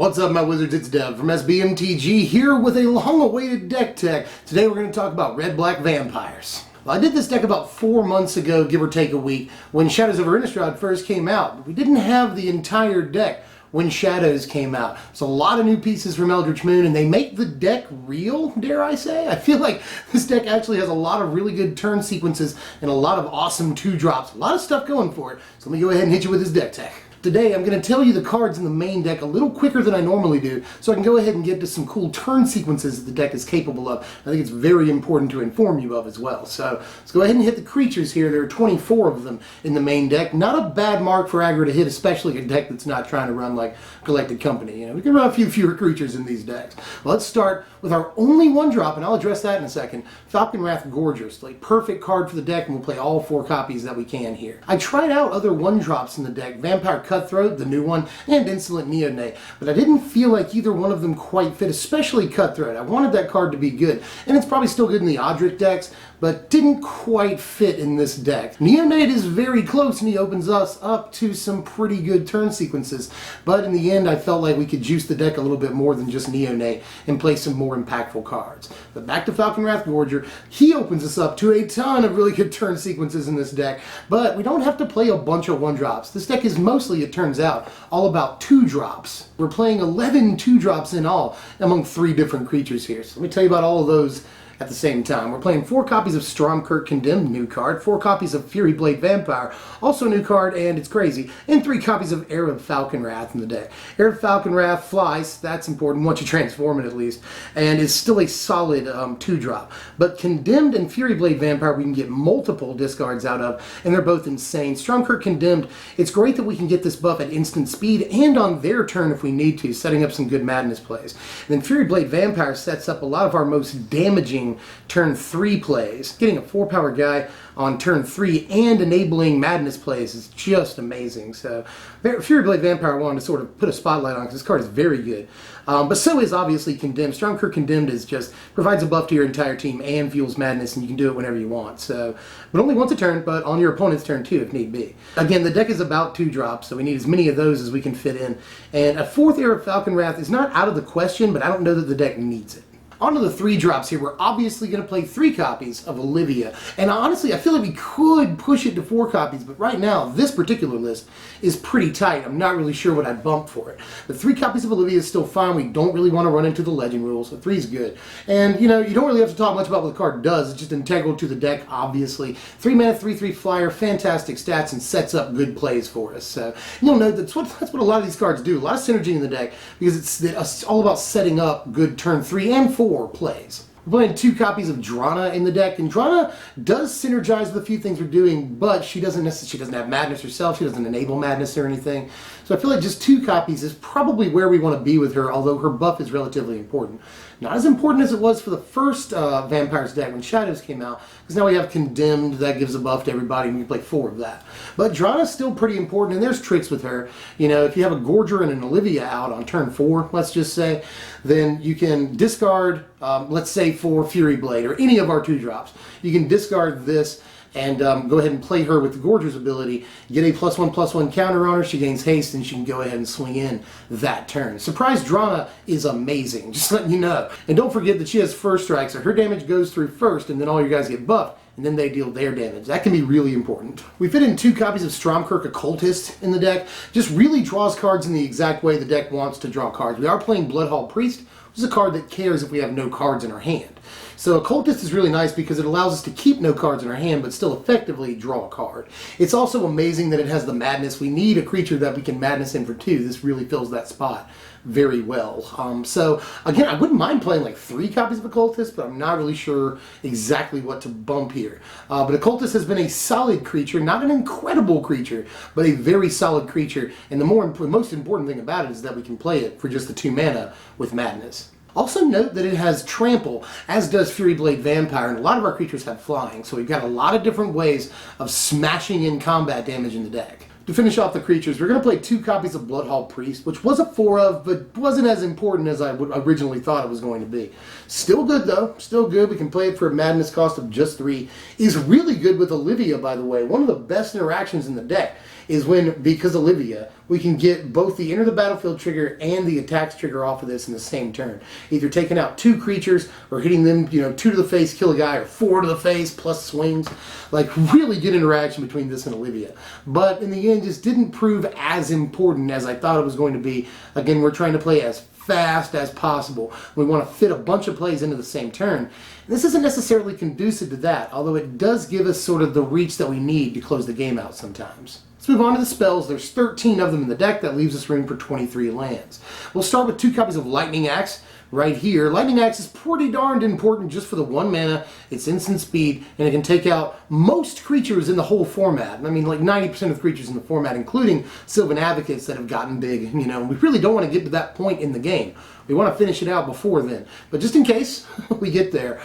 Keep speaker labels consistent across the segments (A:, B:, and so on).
A: What's up, my wizards? It's Dev from SBMTG here with a long-awaited deck tech. Today we're going to talk about red-black vampires. Well, I did this deck about 4 months ago, give or take a week, when Shadows over Innistrad first came out. We didn't have the entire deck when Shadows came out. So a lot of new pieces from Eldritch Moon, and they make the deck real, dare I say. I feel like this deck actually has a lot of really good turn sequences and a lot of awesome 2-drops. A lot of stuff going for it. So let me go ahead and hit you with this deck tech. Today I'm going to tell you the cards in the main deck a little quicker than I normally do, so I can go ahead and get to some cool turn sequences that the deck is capable of. I think it's very important to inform you of as well. So let's go ahead and hit the creatures here. There are 24 of them in the main deck. Not a bad mark for aggro to hit, especially a deck that's not trying to run like Collected Company. You know, we can run a few fewer creatures in these decks. Well, let's start with our only 1-drop, and I'll address that in a second. Falkenrath Gorger. It's a perfect card for the deck, and we'll play all 4 copies that we can here. I tried out other 1-drops in the deck. Vampire Cutthroat, the new one, and Insolent Neonate, but I didn't feel like either one of them quite fit, especially Cutthroat. I wanted that card to be good, and it's probably still good in the Odric decks, but didn't quite fit in this deck. Neonate is very close, and he opens us up to some pretty good turn sequences, but in the end I felt like we could juice the deck a little bit more than just Neonate and play some more impactful cards. But back to Falkenrath Gorger, he opens us up to a ton of really good turn sequences in this deck, but we don't have to play a bunch of 1-drops. This deck is mostly, it turns out, all about 2-drops. We're playing 11 2-drops in all among 3 different creatures here. So let me tell you about all of those at the same time. We're playing 4 copies of Stromkirk Condemned, new card, 4 copies of Furyblade Vampire, also a new card, and it's crazy, and 3 copies of Heir of Falkenrath in the deck. Heir of Falkenrath flies, that's important once you transform it at least, and is still a solid 2-drop. But Condemned and Furyblade Vampire we can get multiple discards out of, and they're both insane. Stromkirk Condemned, it's great that we can get this buff at instant speed and on their turn if we need to, setting up some good madness plays. And then Furyblade Vampire sets up a lot of our most damaging turn 3 plays. Getting a 4-power guy on turn 3 and enabling madness plays is just amazing. So Furyblade Vampire I wanted to sort of put a spotlight on because this card is very good. But so is obviously Condemned. Stromkirk Condemned is just provides a buff to your entire team and fuels madness, and you can do it whenever you want. So, but only once a turn, but on your opponent's turn too if need be. Again, the deck is about 2-drops, so we need as many of those as we can fit in. And a 4th Heir of Falkenrath is not out of the question, but I don't know that the deck needs it. On to the 3-drops here. We're obviously going to play 3 copies of Olivia. And honestly, I feel like we could push it to 4 copies, but right now, this particular list is pretty tight. I'm not really sure what I'd bump for it. But 3 copies of Olivia is still fine. We don't really want to run into the legend rules, so 3 is good. And, you know, you don't really have to talk much about what the card does. It's just integral to the deck, obviously. 3-mana, 3/3 flyer, fantastic stats, and sets up good plays for us. So you'll note that's what a lot of these cards do. A lot of synergy in the deck, because it's all about setting up good turn 3 and 4 plays. We're playing 2 copies of Drana in the deck, and Drana does synergize with a few things we're doing, but she doesn't have madness herself. She doesn't enable madness or anything. So I feel like just 2 copies is probably where we want to be with her, although her buff is relatively important. Not as important as it was for the first Vampires deck when Shadows came out, because now we have Condemned, that gives a buff to everybody, and we play 4 of that. But Drana's still pretty important, and there's tricks with her. You know, if you have a Gorger and an Olivia out on turn 4, let's just say, then you can discard, let's say for Furyblade, or any of our 2-drops. You can discard this and go ahead and play her with the Gorger's ability, get a +1/+1 counter on her, she gains haste, and she can go ahead and swing in that turn. Surprise Drana is amazing, just letting you know. And don't forget that she has first strike, so her damage goes through first, and then all your guys get buffed, and then they deal their damage. That can be really important. We fit in 2 copies of Stromkirk Occultist in the deck. Just really draws cards in the exact way the deck wants to draw cards. We are playing Bloodhall Priest, which is a card that cares if we have no cards in our hand. So Occultist is really nice because it allows us to keep no cards in our hand but still effectively draw a card. It's also amazing that it has the madness. We need a creature that we can madness in for 2. This really fills that spot very well. So again, I wouldn't mind playing like 3 copies of Occultist, but I'm not really sure exactly what to bump here. But Occultist has been a solid creature, not an incredible creature, but a very solid creature. And the most important thing about it is that we can play it for just the 2 mana with madness. Also note that it has trample, as does Furyblade Vampire, and a lot of our creatures have flying, so we've got a lot of different ways of smashing in combat damage in the deck. To finish off the creatures, we're going to play 2 copies of Bloodhall Priest, which was a 4 of, but wasn't as important as I originally thought it was going to be. Still good though, still good. We can play it for a madness cost of just 3. Is really good with Olivia, by the way. One of the best interactions in the deck is when, because Olivia, we can get both the enter the battlefield trigger and the attacks trigger off of this in the same turn. Either taking out 2 creatures or hitting them, 2 to the face, kill a guy, or 4 to the face plus swings. Like, really good interaction between this and Olivia. But in the end, just didn't prove as important as I thought it was going to be. Again, we're trying to play as fast as possible. We want to fit a bunch of plays into the same turn. This isn't necessarily conducive to that, although it does give us sort of the reach that we need to close the game out sometimes. Let's move on to the spells. There's 13 of them in the deck. That leaves us room for 23 lands. We'll start with 2 copies of Lightning Axe. Right here, Lightning Axe is pretty darned important just for the 1 mana. It's instant speed, and it can take out most creatures in the whole format. I mean, like 90% of the creatures in the format, including Sylvan Advocates that have gotten big. We really don't want to get to that point in the game. We want to finish it out before then. But just in case we get there,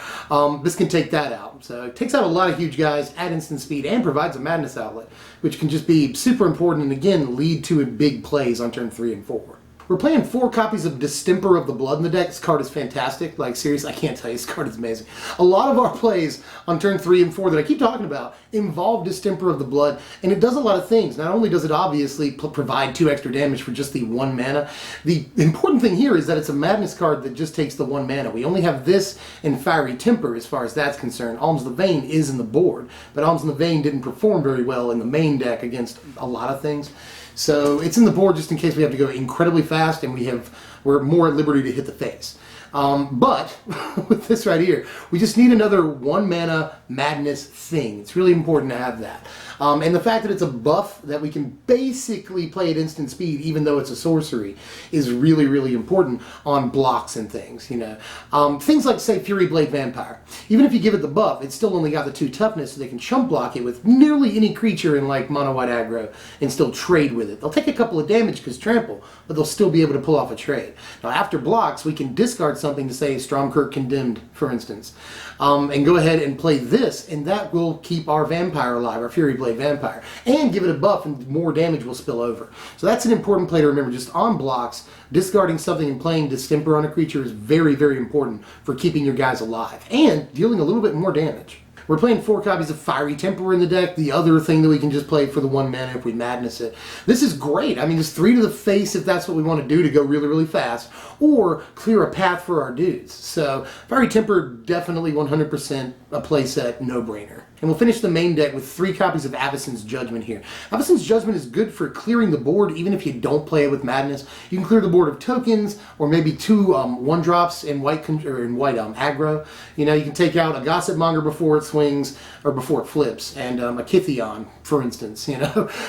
A: this can take that out. So it takes out a lot of huge guys, add instant speed, and provides a madness outlet, which can just be super important and, again, lead to big plays on turn 3 and 4. We're playing 4 copies of Distemper of the Blood in the deck. This card is fantastic. Like, seriously, I can't tell you, this card is amazing. A lot of our plays on turn 3 and 4 that I keep talking about involve Distemper of the Blood, and it does a lot of things. Not only does it obviously provide 2 extra damage for just the 1 mana, the important thing here is that it's a madness card that just takes the 1 mana. We only have this in Fiery Temper as far as that's concerned. Alms the Vein is in the board, but Alms in the Vein didn't perform very well in the main deck against a lot of things. So it's in the board just in case we have to go incredibly fast and we're more at liberty to hit the face. But with this right here, we just need another 1 mana madness thing. It's really important to have that. And the fact that it's a buff that we can basically play at instant speed, even though it's a sorcery, is really, really important on blocks and things. Things like, say, Furyblade Vampire. Even if you give it the buff, it's still only got the 2 toughness, so they can chump block it with nearly any creature in like mono white aggro and still trade with it. They'll take a couple of damage because trample, but they'll still be able to pull off a trade. Now, after blocks, we can discard something to say Stromkirk Condemned, for instance, and go ahead and play this, and that will keep our vampire alive, our Furyblade Vampire, and give it a buff, and more damage will spill over. So that's an important play to remember. Just on blocks, discarding something and playing Distemper on a creature is very, very important for keeping your guys alive and dealing a little bit more damage. We're playing 4 copies of Fiery Temper in the deck, the other thing that we can just play for the 1 mana if we madness it. This is great. I mean, just 3 to the face if that's what we want to do to go really, really fast, or clear a path for our dudes. So Fiery Temper, definitely 100% a playset no-brainer. And we'll finish the main deck with 3 copies of Avacyn's Judgement here. Avacyn's Judgement is good for clearing the board, even if you don't play it with Madness. You can clear the board of tokens, or maybe 2 1-drops in white aggro. You can take out a Gossip Monger before it swings, or before it flips, and a Kithion, for instance.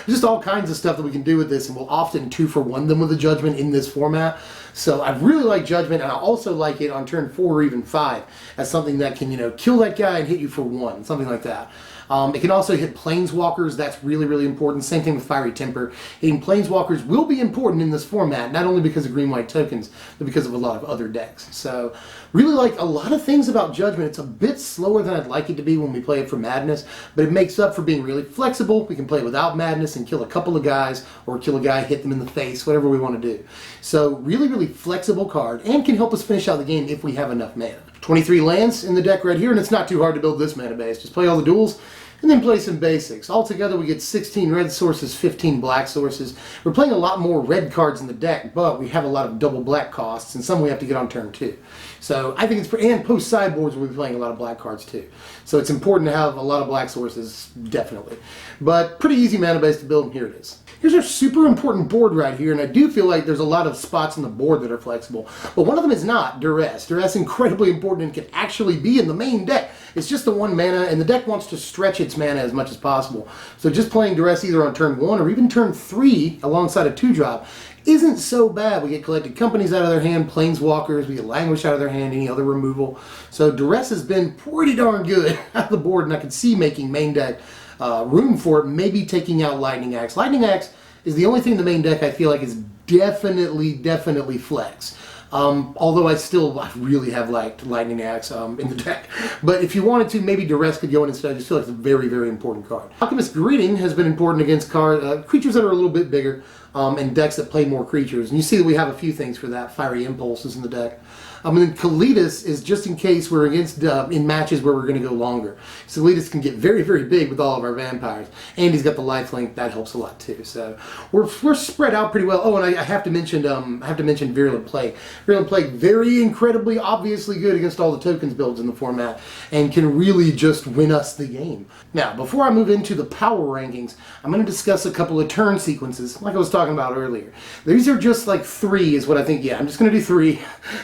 A: Just all kinds of stuff that we can do with this, and we'll often 2-for-1 them with a Judgement in this format. So I really like Judgement, and I also like it on turn 4 or even 5 as something that can, kill that guy and hit you for 1, something like that. It can also hit Planeswalkers. That's really, really important. Same thing with Fiery Temper. Hitting Planeswalkers will be important in this format, not only because of green-white tokens, but because of a lot of other decks. So really like a lot of things about Judgement. It's a bit slower than I'd like it to be when we play it for Madness, but it makes up for being really flexible. We can play it without Madness and kill a couple of guys, or kill a guy, hit them in the face, whatever we want to do. So really, really flexible card, and can help us finish out the game if we have enough mana. 23 lands in the deck right here, and it's not too hard to build this mana base. Just play all the duels, and then play some basics. Altogether, we get 16 red sources, 15 black sources. We're playing a lot more red cards in the deck, but we have a lot of double black costs, and some we have to get on turn 2. So I think it's, and post sideboards we'll be playing a lot of black cards too. So it's important to have a lot of black sources, definitely. But pretty easy mana base to build, and here it is. Here's our super important board right here, and I do feel like there's a lot of spots on the board that are flexible, but one of them is not. Duress. Duress incredibly important and can actually be in the main deck. It's just the 1 mana, and the deck wants to stretch its mana as much as possible. So just playing Duress either on turn 1 or even turn 3 alongside a 2-drop isn't so bad. We get Collected Companies out of their hand, Planeswalkers, we get Languish out of their hand, any other removal. So Duress has been pretty darn good out of the board, and I could see making main deck room for it, maybe taking out Lightning Axe. Lightning Axe is the only thing in the main deck I feel like is definitely flex. Although I really have liked Lightning Axe in the deck. But if you wanted to, maybe Duress could go in instead. I just feel like it's a very, very important card. Alchemist Greeting has been important against creatures that are a little bit bigger, and decks that play more creatures. And you see that we have a few things for that. Fiery Impulse is in the deck. And then Kalitas is just in case we're against in matches where we're going to go longer. So Kalitas can get very, very big with all of our vampires. And he's got the lifelink, that helps a lot too. So we're spread out pretty well. Oh, and I have to mention Virulent Plague. Virulent Plague, very incredibly obviously good against all the tokens builds in the format, and can really just win us the game. Now, before I move into the power rankings, I'm going to discuss a couple of turn sequences, like I was talking about earlier. These are just like 3 is what I think, yeah, I'm just going to do 3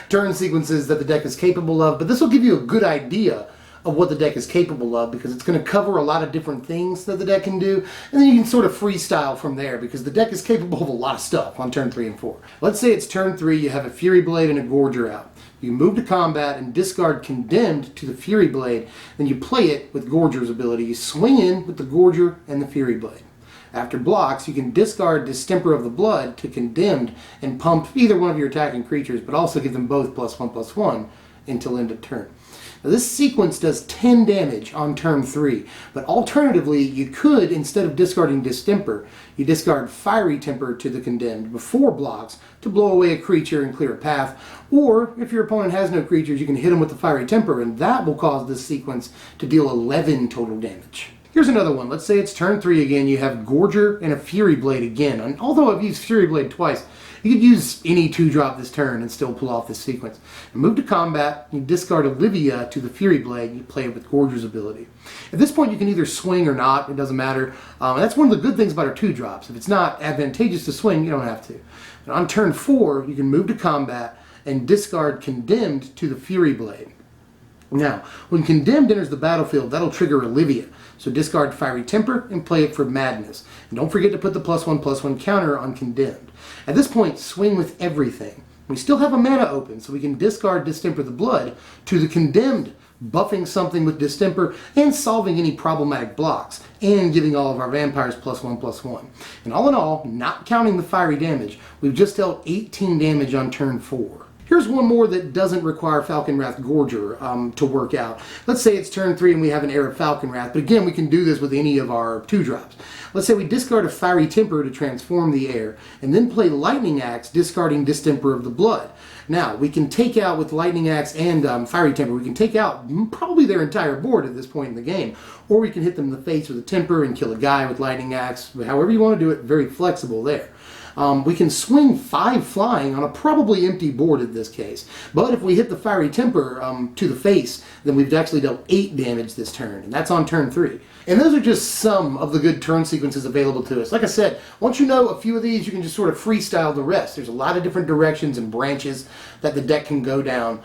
A: turn sequences that the deck is capable of, but this will give you a good idea of what the deck is capable of, because it's going to cover a lot of different things that the deck can do, and then you can sort of freestyle from there, because the deck is capable of a lot of stuff on turn 3 and 4. Let's say it's turn 3, you have a Furyblade and a Gorger out. You move to combat and discard Condemned to the Furyblade, then you play it with Gorger's ability. You swing in with the Gorger and the Furyblade. After blocks, you can discard Distemper of the Blood to Condemned and pump either one of your attacking creatures, but also give them both +1/+1 until end of turn. Now, this sequence does 10 damage on turn 3, but alternatively, you could, instead of discarding Distemper, you discard Fiery Temper to the Condemned before blocks to blow away a creature and clear a path, or if your opponent has no creatures, you can hit them with the Fiery Temper, and that will cause this sequence to deal 11 total damage. Here's another one. Let's say it's turn 3 again. You have Gorger and a Furyblade again. And although I've used Furyblade twice, you could use any 2-drop this turn and still pull off this sequence. And move to combat, you discard Olivia to the Furyblade, you play it with Gorger's ability. At this point, you can either swing or not, it doesn't matter. And that's one of the good things about our 2-drops. If it's not advantageous to swing, you don't have to. And on turn 4, you can move to combat and discard Condemned to the Furyblade. Now, when Condemned enters the battlefield, that'll trigger Olivia. So discard Fiery Temper and play it for Madness. And don't forget to put the +1/+1 counter on Condemned. At this point, swing with everything. We still have a mana open, so we can discard Distemper the Blood to the Condemned, buffing something with Distemper and solving any problematic blocks, and giving all of our vampires +1/+1. And all in all, not counting the fiery damage, we've just dealt 18 damage on turn 4. Here's one more that doesn't require Falkenrath Gorger to work out. Let's say it's turn 3 and we have an Heir of Falkenrath, but again, we can do this with any of our 2-drops. Let's say we discard a Fiery Temper to transform the Heir, and then play Lightning Axe, discarding Distemper of the Blood. Now, we can take out with Lightning Axe and Fiery Temper, we can take out probably their entire board at this point in the game, or we can hit them in the face with a Temper and kill a guy with Lightning Axe. However you want to do it, very flexible there. We can swing 5 flying on a probably empty board in this case. But if we hit the Fiery Temper to the face, then we've actually dealt 8 damage this turn, and that's on turn 3. And those are just some of the good turn sequences available to us. Like I said, once you know a few of these, you can just sort of freestyle the rest. There's a lot of different directions and branches that the deck can go down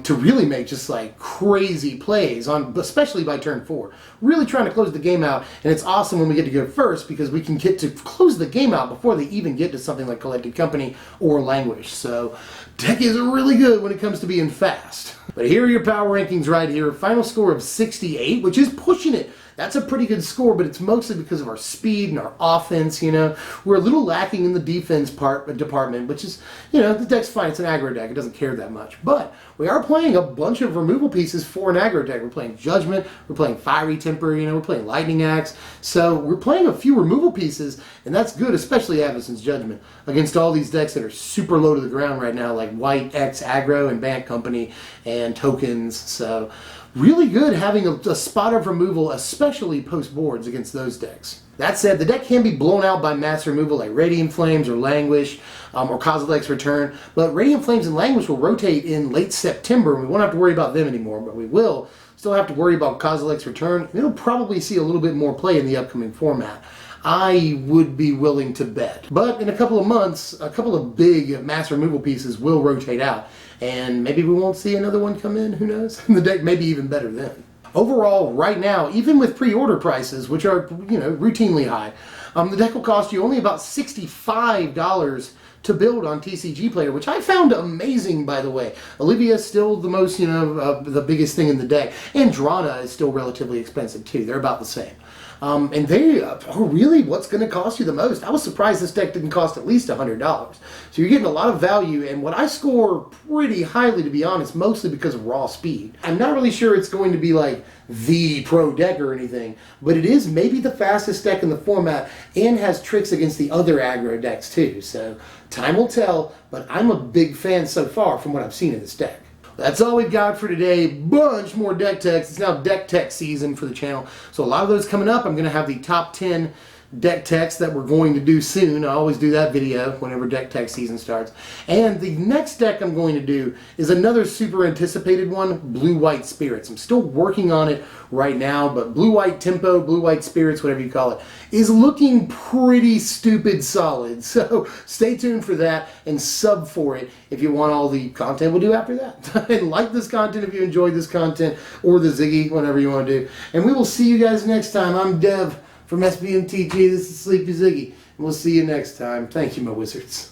A: to really make just like crazy plays, especially by turn 4. Really trying to close the game out, and it's awesome when we get to go first because we can get to close the game out before they even get to something like Collected Company or Languish. So deck is really good when it comes to being fast. But here are your power rankings right here. Final score of 68, which is pushing it. That's a pretty good score, but it's mostly because of our speed and our offense, you know. We're a little lacking in the defense department, which is, you know, the deck's fine. It's an aggro deck. It doesn't care that much. But we are playing a bunch of removal pieces for an aggro deck. We're playing Judgement. We're playing Fiery Temper, you know. We're playing Lightning Axe. So we're playing a few removal pieces, and that's good, especially Avacyn's Judgement, against all these decks that are super low to the ground right now, like White, X, Aggro, and Bant Company, and Tokens. So really good having a spot of removal, especially post-boards against those decks. That said, the deck can be blown out by mass removal like Radiant Flames or Languish or Kozilek's Return, but Radiant Flames and Languish will rotate in late September, and we won't have to worry about them anymore, but we will still have to worry about Kozilek's Return, and it'll probably see a little bit more play in the upcoming format. I would be willing to bet. But in a couple of months, a couple of big mass removal pieces will rotate out, and maybe we won't see another one come in, who knows? The deck may be even better then. Overall, right now, even with pre-order prices, which are, you know, routinely high, the deck will cost you only about $65 to build on TCG Player, which I found amazing, by the way. Olivia is still the most, you know, the biggest thing in the deck, and Drana is still relatively expensive too. They're about the same. And they are really what's going to cost you the most. I was surprised this deck didn't cost at least $100. So you're getting a lot of value, and what I score pretty highly, to be honest, mostly because of raw speed. I'm not really sure it's going to be like the pro deck or anything, but it is maybe the fastest deck in the format and has tricks against the other aggro decks too. So time will tell, but I'm a big fan so far from what I've seen in this deck. That's all we've got for today. Bunch more deck techs. It's now deck tech season for the channel. So a lot of those coming up. I'm going to have the top 10 deck techs that we're going to do soon. I always do that video whenever deck tech season starts. And the next deck I'm going to do is another super anticipated one, Blue-White Spirits. I'm still working on it right now, but Blue-White Tempo, Blue-White Spirits, whatever you call it, is looking pretty stupid solid. So stay tuned for that and sub for it if you want all the content we'll do after that. And like this content if you enjoyed this content, or the Ziggy, whatever you want to do. And we will see you guys next time. I'm Dev from SBMTG. This is Sleepy Ziggy. And we'll see you next time. Thank you, my wizards.